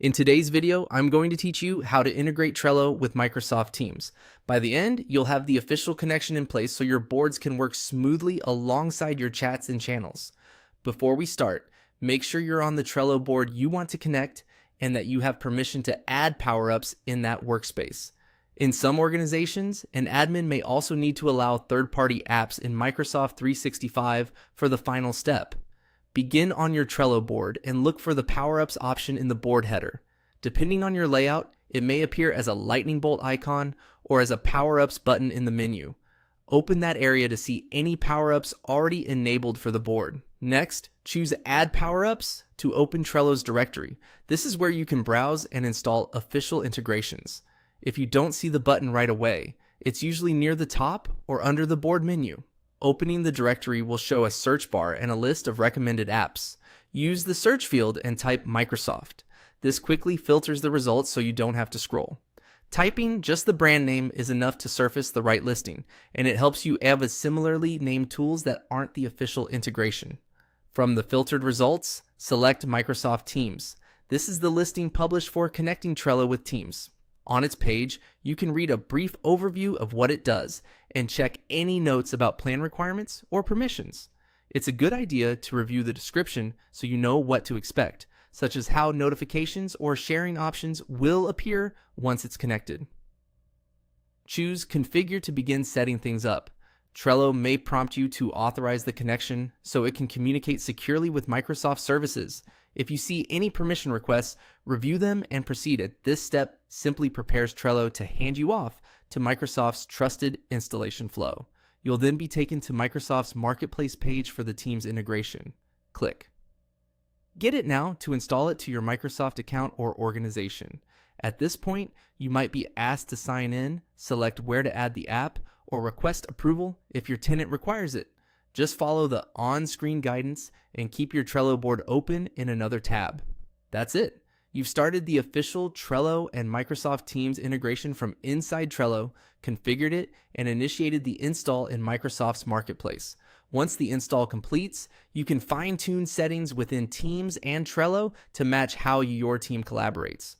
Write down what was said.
In today's video, I'm going to teach you how to integrate Trello with Microsoft Teams. By the end, you'll have the official connection in place so your boards can work smoothly alongside your chats and channels. Before we start, make sure you're on the Trello board you want to connect and that you have permission to add power-ups in that workspace. In some organizations, an admin may also need to allow third-party apps in Microsoft 365 for the final step. Begin on your Trello board and look for the Power-Ups option in the board header. Depending on your layout, it may appear as a lightning bolt icon or as a Power-Ups button in the menu. Open that area to see any Power-Ups already enabled for the board. Next, choose Add Power-Ups to open Trello's directory. This is where you can browse and install official integrations. If you don't see the button right away, it's usually near the top or under the board menu. Opening the directory will show a search bar and a list of recommended apps. Use the search field and type Microsoft. This quickly filters the results so you don't have to scroll. Typing just the brand name is enough to surface the right listing, and it helps you add similarly named tools that aren't the official integration. From the filtered results, select Microsoft Teams. This is the listing published for connecting Trello with Teams. On its page, you can read a brief overview of what it does and check any notes about plan requirements or permissions. It's a good idea to review the description so you know what to expect, such as how notifications or sharing options will appear once it's connected. Choose Configure to begin setting things up. Trello may prompt you to authorize the connection so it can communicate securely with Microsoft services. If you see any permission requests, review them and proceed. At this step simply prepares Trello to hand you off to Microsoft's trusted installation flow. You'll then be taken to Microsoft's Marketplace page for the Teams integration. Click. Get it now to install it to your Microsoft account or organization. At this point, you might be asked to sign in, select where to add the app, or request approval if your tenant requires it. Just follow the on-screen guidance and keep your Trello board open in another tab. That's it. You've started the official Trello and Microsoft Teams integration from inside Trello, configured it, and initiated the install in Microsoft's Marketplace. Once the install completes, you can fine-tune settings within Teams and Trello to match how your team collaborates.